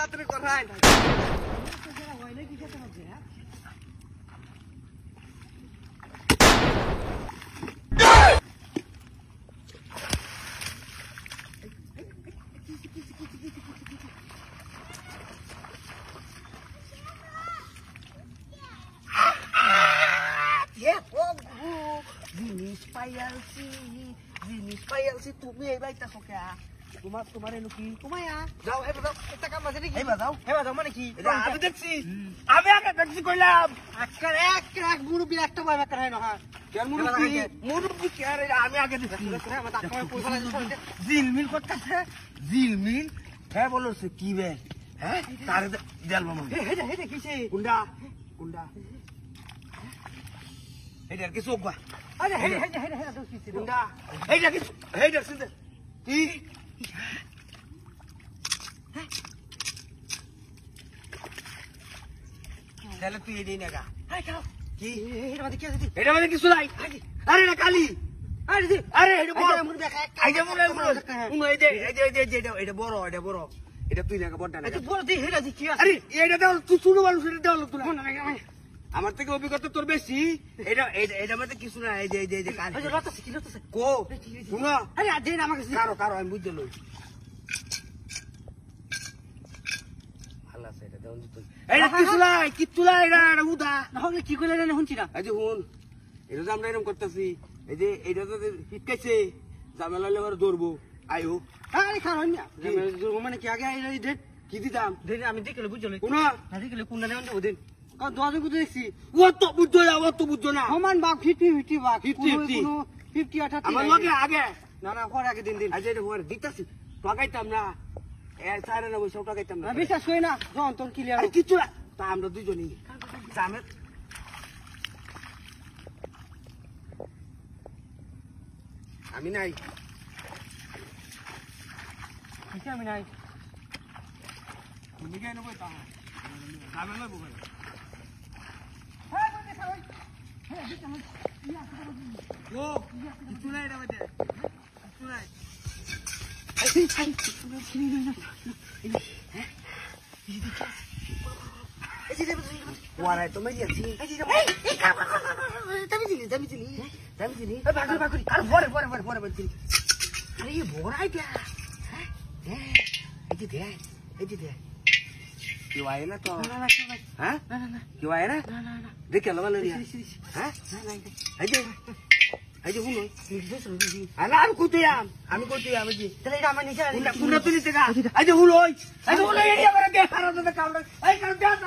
তাড়াতাড়ি করাই জিনিস পাইয়ালছি তুমি এই বাইকটা সকে তোমার এলো কি তোমায়া যাও হেবা যাও একটা কাম আছে নাকি হেবা যাও মানে কি আমি দেখছি আমি আগে দেখছি কইলাম আজকাল এক মুরব্বি একটা ভাই একটা হয় না কেন মুরব্বি কি আরে আমি আগে দেখছি আমার টাকা পয়সা লাগে জিলমিল করতেছে জিলমিল হ্যাঁ বলছে কি বে হ্যাঁ তারে দেল মামা হেডা কিছে কুন্ডা হেডা কি সোগবা আরে হেডা তো কিছে কুন্ডা হেডা সিনতে কি তাহলে তুই এই না গা কি এটা মানে কিছু নাই আরে না কালি আরে এটা বড় এটা বড় এটা তুই না বড় না বড় দি হেডা দি কি আরে এটা দাও তুই শুনো মানুষ এটা দাও তুই আমার থেকে অভিজ্ঞতা তোর বেশি এটা মধ্যে কিছু না এই যে কালি কো শুনো আরে দেন আমাকে কারো আমি বুঝতে লই কি করলে শুনছি না এই যে হুন এটা যে আমরা এরকম করতেছি এই যে এইটা তো হিটকাইছে জামেলা ধরবো আয়ো মানে কি আগে কি দিতাম আমি দেখলে বুঝলো কোন দেখলে কোন ওদিন দশ বুঝে দেখছি ও তো বুঝছো না সমান বাঘ 50 বাঘ 50 আমার লগে আগে না পরে আগে দিন আজ এটা দিতাছি টাকাইতাম না সাড়ে 900 টাকাইতাম না বিশ্বাস করি না যখন তোর ক্লিয়ার কিছু না তা আমরা দুজনই জামের আমি নাই আমি নাই তুমি কেন বলতা জামের লই বল ও কিছু নাই রে বাজে কিছু নাই Warai to mai yanzu. Dami jini. Bakuri. Ar bore bajini. Are ye bora idea. Aji de. Kiu aye na to. Ha? Kiu aye na? Na. Dekh lo malo dia. Ha? Aje huno. Ana আমি কইতেয়াম জি তাহলে এটা আমার নিচে পুরো তুই নিতে গা আজ হুলো এই আমার কে খারাপ দাদা কামড়া এই কারণ দেখ